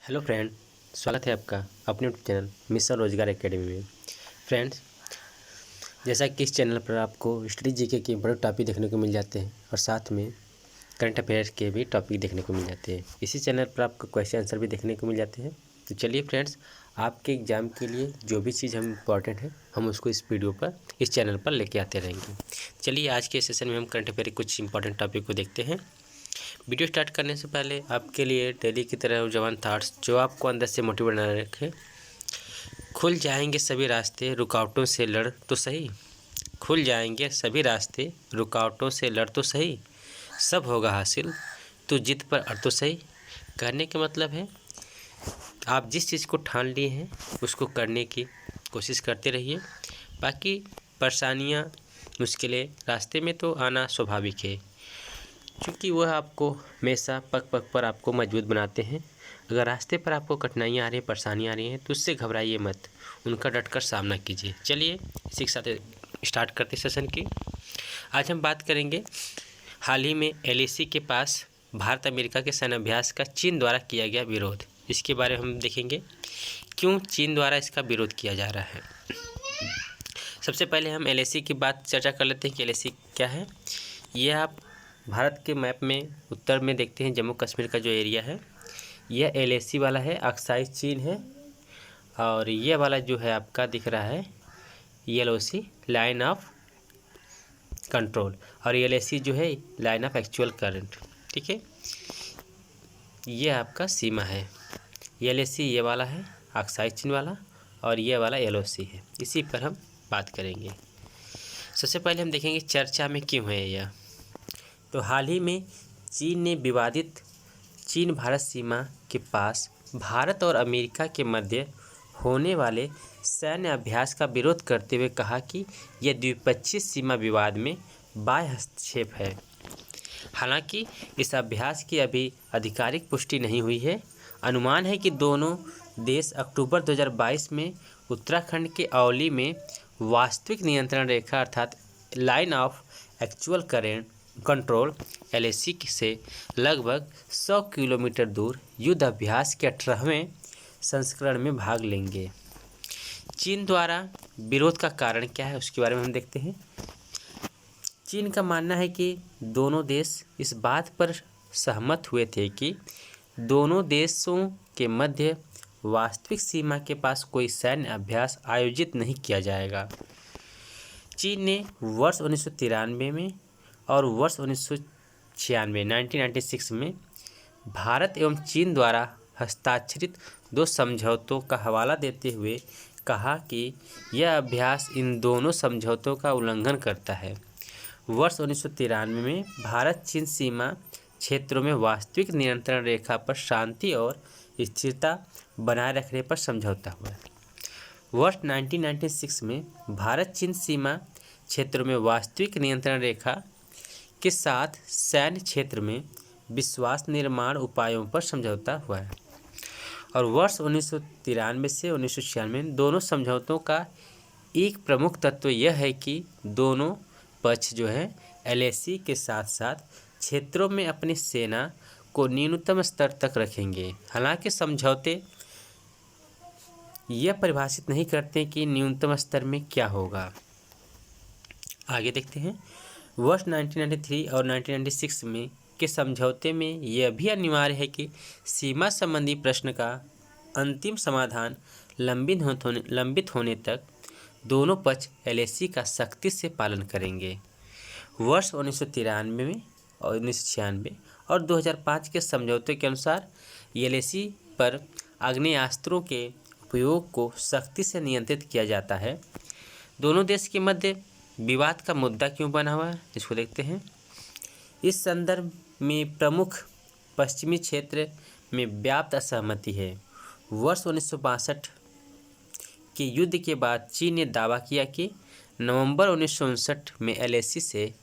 Hello friend, स्वागत है आपका अपने यूट्यूब चैनल मिशन रोजगार एकेडमी में। फ्रेंड्स, जैसा कि इस चैनल पर आपको स्टडी जीके के बड़े टॉपिक देखने को मिल जाते हैं और साथ में करंट अफेयर्स के भी टॉपिक देखने को मिल जाते हैं। इसी चैनल पर आपको क्वेश्चन आंसर भी देखने को मिल जाते हैं। तो चलिए फ्रेंड्स, आपके एग्ज़ाम के लिए जो भी चीज़ हम इम्पॉर्टेंट है हम उसको इस वीडियो पर इस चैनल पर लेके आते रहेंगे। चलिए आज के सेशन में हम करंट अफेयर के कुछ इंपॉर्टेंट टॉपिक को देखते हैं। वीडियो स्टार्ट करने से पहले आपके लिए डेली की तरह जवान थाट्स जो आपको अंदर से मोटिवेट बनाए रखे। खुल जाएंगे सभी रास्ते, रुकावटों से लड़ तो सही। खुल जाएंगे सभी रास्ते, रुकावटों से लड़ तो सही। सब होगा हासिल, तो जिद पर अड़ तो सही। करने का मतलब है आप जिस चीज़ को ठान लिए हैं उसको करने की कोशिश करते रहिए। बाकी परेशानियाँ, मुश्किलें रास्ते में तो आना स्वाभाविक है, क्योंकि वह आपको हमेशा पग पग पर आपको मजबूत बनाते हैं। अगर रास्ते पर आपको कठिनाइयाँ आ रही हैं, परेशानियाँ आ रही हैं, तो उससे घबराइए मत, उनका डटकर सामना कीजिए। चलिए इसी के साथ स्टार्ट करते सेशन की। आज हम बात करेंगे हाल ही में एलएसी के पास भारत अमेरिका के सैन्य अभ्यास का चीन द्वारा किया गया विरोध। इसके बारे में हम देखेंगे क्यों चीन द्वारा इसका विरोध किया जा रहा है। सबसे पहले हम एलएसी की बात चर्चा कर लेते हैं कि एलएसी क्या है। यह आप भारत के मैप में उत्तर में देखते हैं, जम्मू कश्मीर का जो एरिया है यह एलएसी वाला है, अक्साई चीन है। और ये वाला जो है आपका दिख रहा है एलओसी, लाइन ऑफ कंट्रोल, और एलएसी जो है लाइन ऑफ एक्चुअल करंट। ठीक है, ये आपका सीमा है। एलएसी ये वाला है, अक्साई चीन वाला, और ये वाला एलओसी है। इसी पर हम बात करेंगे। सबसे पहले हम देखेंगे चर्चा में क्यों है यह। तो हाल ही में चीन ने विवादित चीन भारत सीमा के पास भारत और अमेरिका के मध्य होने वाले सैन्य अभ्यास का विरोध करते हुए कहा कि यह द्विपक्षीय सीमा विवाद में बाह्य हस्तक्षेप है। हालांकि इस अभ्यास की अभी आधिकारिक पुष्टि नहीं हुई है। अनुमान है कि दोनों देश अक्टूबर 2022 में उत्तराखंड के औली में वास्तविक नियंत्रण रेखा अर्थात line of actual control LAC से लगभग 100 किलोमीटर दूर युद्ध अभ्यास के 18वें संस्करण में भाग लेंगे। चीन द्वारा विरोध का कारण क्या है उसके बारे में हम देखते हैं। चीन का मानना है कि दोनों देश इस बात पर सहमत हुए थे कि दोनों देशों के मध्य वास्तविक सीमा के पास कोई सैन्य अभ्यास आयोजित नहीं किया जाएगा। चीन ने वर्ष 1993 में और वर्ष 1996 में भारत एवं चीन द्वारा हस्ताक्षरित 2 समझौतों का हवाला देते हुए कहा कि यह अभ्यास इन दोनों समझौतों का उल्लंघन करता है। वर्ष 1993 में भारत चीन सीमा क्षेत्रों में वास्तविक नियंत्रण रेखा पर शांति और स्थिरता बनाए रखने पर समझौता हुआ। वर्ष 1996 में भारत चीन सीमा क्षेत्रों में वास्तविक नियंत्रण रेखा के साथ सैन्य क्षेत्र में विश्वास निर्माण उपायों पर समझौता हुआ है। और वर्ष 1993 से 1996 दोनों समझौतों का एक प्रमुख तत्व यह है कि दोनों पक्ष जो है एलएसी के साथ साथ क्षेत्रों में अपनी सेना को न्यूनतम स्तर तक रखेंगे। हालांकि समझौते यह परिभाषित नहीं करते कि न्यूनतम स्तर में क्या होगा। आगे देखते हैं। वर्ष 1993 और 1996 में के समझौते में यह भी अनिवार्य है कि सीमा संबंधी प्रश्न का अंतिम समाधान लंबित होने तक दोनों पक्ष एलएसी का सख्ती से पालन करेंगे। वर्ष 1993 में और 1996 और 2005 के समझौते के अनुसार एलएसी पर आग्नेयास्त्रों के उपयोग को सख्ती से नियंत्रित किया जाता है। दोनों देश के मध्य विवाद का मुद्दा क्यों बना हुआ है इसको देखते हैं। इस संदर्भ में प्रमुख पश्चिमी क्षेत्र में व्याप्त असहमति है। वर्ष 1962 के युद्ध के बाद चीन ने दावा किया कि नवंबर 1959 में एलएसी से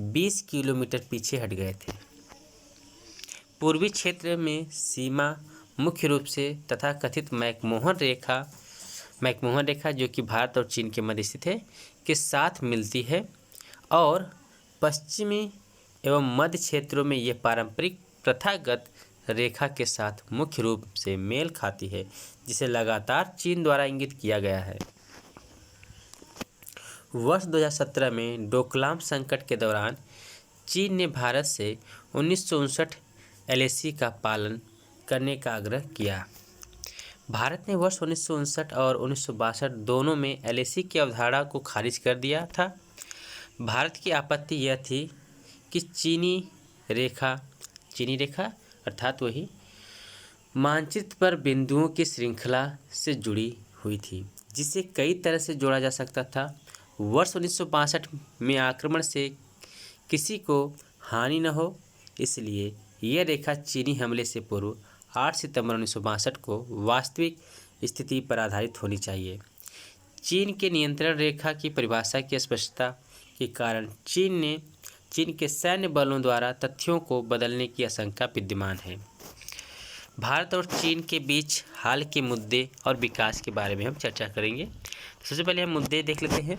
20 किलोमीटर पीछे हट गए थे। पूर्वी क्षेत्र में सीमा मुख्य रूप से तथा कथित मैकमोहन रेखा जो कि भारत और चीन के मध्य स्थित है के साथ मिलती है, और पश्चिमी एवं मध्य क्षेत्रों में ये पारंपरिक प्रथागत रेखा के साथ मुख्य रूप से मेल खाती है, जिसे लगातार चीन द्वारा इंगित किया गया है। वर्ष 2017 में डोकलाम संकट के दौरान चीन ने भारत से 1959 एलएसी का पालन करने का आग्रह किया। भारत ने वर्ष 1959 और 1962 दोनों में एलएसी की अवधारणा को खारिज कर दिया था। भारत की आपत्ति यह थी कि चीनी रेखा अर्थात वही मानचित्र पर बिंदुओं की श्रृंखला से जुड़ी हुई थी, जिसे कई तरह से जोड़ा जा सकता था। वर्ष 1962 में आक्रमण से किसी को हानि न हो, इसलिए यह रेखा चीनी हमले से पूर्व 8 सितंबर 1962 को वास्तविक स्थिति पर आधारित होनी चाहिए। चीन के नियंत्रण रेखा की परिभाषा की स्पष्टता के कारण चीन के सैन्य बलों द्वारा तथ्यों को बदलने की आशंका विद्यमान है। भारत और चीन के बीच हाल के मुद्दे और विकास के बारे में हम चर्चा करेंगे। सबसे पहले हम मुद्दे देख लेते हैं।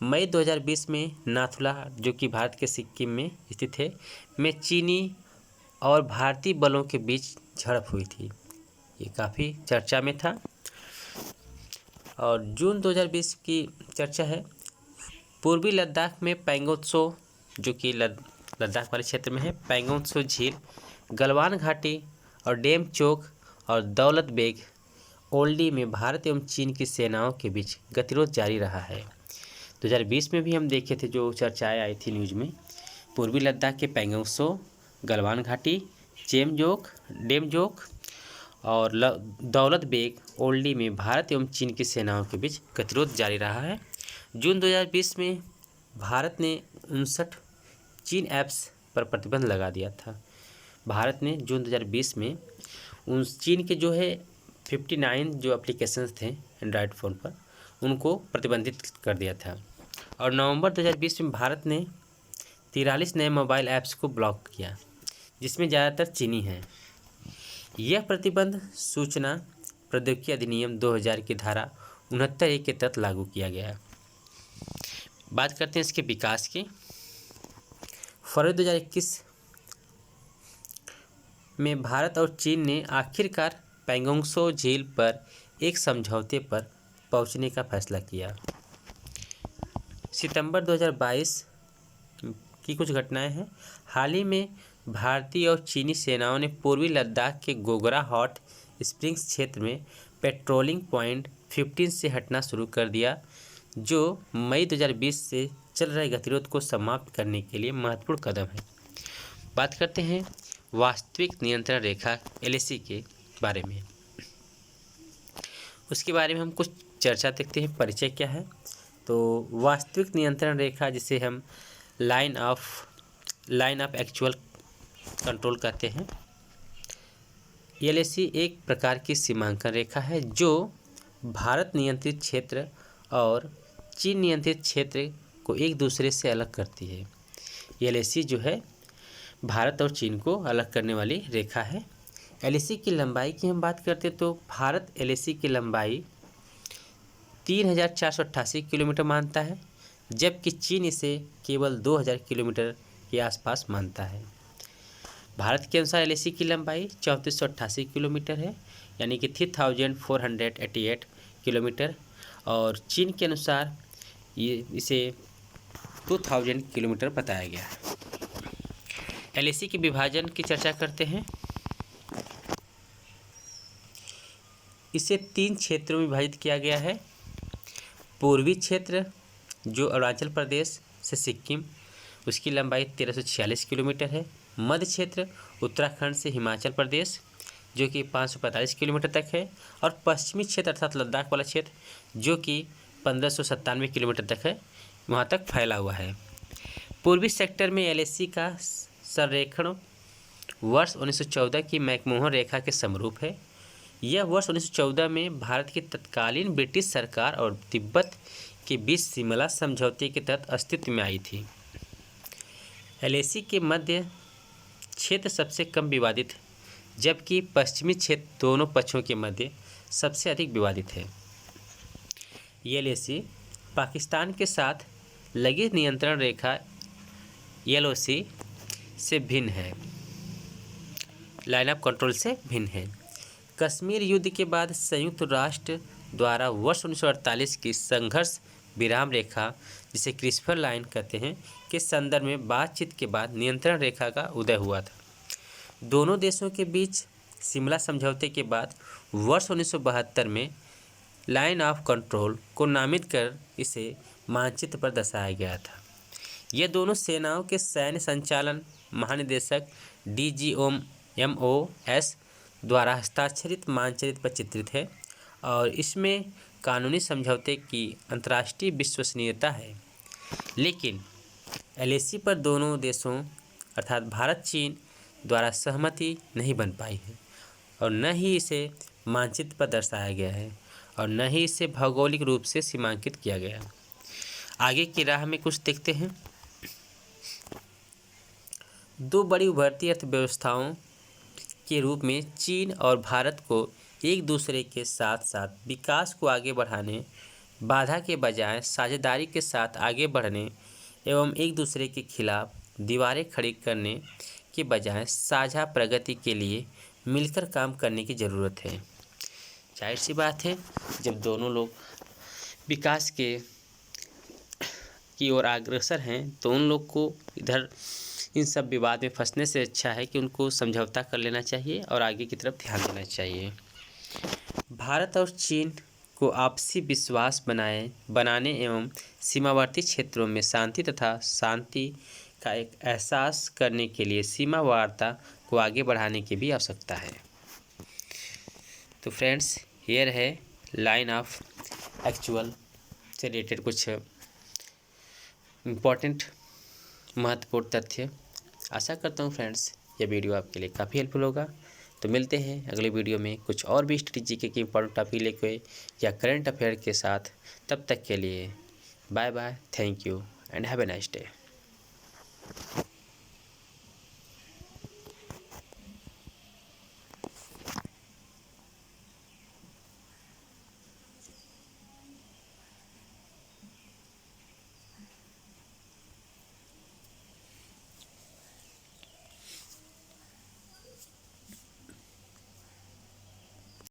मई 2020 में नाथुला, जो कि भारत के सिक्किम में स्थित है, में चीनी और भारतीय बलों के बीच झड़प हुई थी। ये काफ़ी चर्चा में था। और जून 2020 की चर्चा है, पूर्वी लद्दाख में पैंगोंग त्सो, जो कि लद्दाख वाले क्षेत्र में है, पैंगोंग त्सो झील, गलवान घाटी और डेम चौक और दौलत बेग ओल्डी में भारत एवं चीन की सेनाओं के बीच गतिरोध जारी रहा है। 2020 में भी हम देखे थे जो चर्चाएं आई थी न्यूज़ में, पूर्वी लद्दाख के पैंगोंग त्सो, गलवान घाटी, डेम जोक और दौलत बेग ओल्डी में भारत एवं चीन की सेनाओं के बीच गतिरोध जारी रहा है। जून 2020 में भारत ने 59 चीन ऐप्स पर प्रतिबंध लगा दिया था। भारत ने जून 2020 में उन चीन के जो है 59 जो एप्लीकेशंस थे एंड्रॉयड फ़ोन पर, उनको प्रतिबंधित कर दिया था। और नवंबर 2020 में भारत ने 43 नए मोबाइल ऐप्स को ब्लॉक किया, जिसमें ज़्यादातर चीनी हैं। यह प्रतिबंध सूचना प्रौद्योगिकी अधिनियम 2000 की धारा 69(1) के तहत लागू किया गया। बात करते हैं इसके विकास की। फरवरी 2021 में भारत और चीन ने आखिरकार पैंगोंग त्सो झील पर एक समझौते पर पहुंचने का फैसला किया। सितंबर 2022 की कुछ घटनाएं हैं। हाल ही में भारतीय और चीनी सेनाओं ने पूर्वी लद्दाख के गोगरा हॉट स्प्रिंग्स क्षेत्र में पेट्रोलिंग पॉइंट 15 से हटना शुरू कर दिया, जो मई 2020 से चल रहे गतिरोध को समाप्त करने के लिए महत्वपूर्ण कदम है। बात करते हैं वास्तविक नियंत्रण रेखा एलएसी के बारे में। उसके बारे में हम कुछ चर्चा देखते हैं। परिचय क्या है? तो वास्तविक नियंत्रण रेखा, जिसे हम लाइन ऑफ एक्चुअल कंट्रोल कहते हैं, एलएसी एक प्रकार की सीमांकन रेखा है जो भारत नियंत्रित क्षेत्र और चीन नियंत्रित क्षेत्र को एक दूसरे से अलग करती है। एलएसी जो है भारत और चीन को अलग करने वाली रेखा है। एलएसी की लंबाई की हम बात करते हैं तो भारत एलएसी की लंबाई 3488 किलोमीटर मानता है, जबकि चीन इसे केवल 2000 किलोमीटर के आसपास मानता है। भारत के अनुसार एलएसी की लंबाई 3488 किलोमीटर है, यानी कि 3488 किलोमीटर, और चीन के अनुसार इसे 2000 किलोमीटर बताया गया है। एलएसी के विभाजन की चर्चा करते हैं। इसे 3 क्षेत्रों में विभाजित किया गया है। पूर्वी क्षेत्र जो अरुणाचल प्रदेश से सिक्किम, उसकी लंबाई 1346 किलोमीटर है। मध्य क्षेत्र उत्तराखंड से हिमाचल प्रदेश, जो कि 545 किलोमीटर तक है। और पश्चिमी क्षेत्र अर्थात लद्दाख वाला क्षेत्र, जो कि 1597 किलोमीटर तक है, वहाँ तक फैला हुआ है। पूर्वी सेक्टर में एलएसी का संरेखण वर्ष 1914 की मैकमोहन रेखा के समरूप है। यह वर्ष 1914 में भारत की तत्कालीन ब्रिटिश सरकार और तिब्बत के बीच शिमला समझौते के तहत अस्तित्व में आई थी। एलएसी के मध्य क्षेत्र सबसे कम विवादित है, जबकि पश्चिमी क्षेत्र दोनों पक्षों के मध्य सबसे अधिक विवादित है। एलएसी पाकिस्तान के साथ लगी नियंत्रण रेखा एलओसी से भिन्न है। लाइन ऑफ कंट्रोल से भिन्न है। कश्मीर युद्ध के बाद संयुक्त राष्ट्र द्वारा वर्ष 1948 की संघर्ष विराम रेखा, जिसे क्रिस्पर लाइन कहते हैं, के संदर्भ में बातचीत के बाद नियंत्रण रेखा का उदय हुआ था। दोनों देशों के बीच शिमला समझौते के बाद वर्ष 1972 में लाइन ऑफ कंट्रोल को नामित कर इसे मानचित्र पर दर्शाया गया था। ये दोनों सेनाओं के सैन्य संचालन महानिदेशक DGMOS द्वारा हस्ताक्षरित मानचित्र पर चित्रित है और इसमें कानूनी समझौते की अंतर्राष्ट्रीय विश्वसनीयता है, लेकिन LAC पर दोनों देशों अर्थात भारत चीन द्वारा सहमति नहीं बन पाई है और न ही इसे मानचित्र पर दर्शाया गया है और न ही इसे भौगोलिक रूप से सीमांकित किया गया। आगे की राह में कुछ देखते हैं। दो बड़ी उभरती अर्थव्यवस्थाओं के रूप में चीन और भारत को एक दूसरे के साथ साथ विकास को आगे बढ़ाने, बाधा के बजाय साझेदारी के साथ आगे बढ़ने एवं एक दूसरे के खिलाफ दीवारें खड़ी करने के बजाय साझा प्रगति के लिए मिलकर काम करने की ज़रूरत है। जाहिर सी बात है, जब दोनों लोग विकास की ओर अग्रसर हैं तो उन लोग को इधर इन सब विवाद में फंसने से अच्छा है कि उनको समझौता कर लेना चाहिए और आगे की तरफ ध्यान देना चाहिए। भारत और चीन को आपसी विश्वास बनाने एवं सीमावर्ती क्षेत्रों में शांति तथा शांति का एक एहसास करने के लिए सीमा वार्ता को आगे बढ़ाने की भी आवश्यकता है। तो फ्रेंड्स, ये रहे लाइन ऑफ एक्चुअल से रिलेटेड कुछ इम्पोर्टेंट महत्वपूर्ण तथ्य। आशा करता हूँ फ्रेंड्स ये वीडियो आपके लिए काफ़ी हेल्पफुल होगा। तो मिलते हैं अगले वीडियो में कुछ और भी स्ट्रेटेजी के इम्पोर्टेंट टॉपिक लेके या करंट अफेयर के साथ। तब तक के लिए bye bye, thank you and have a nice day.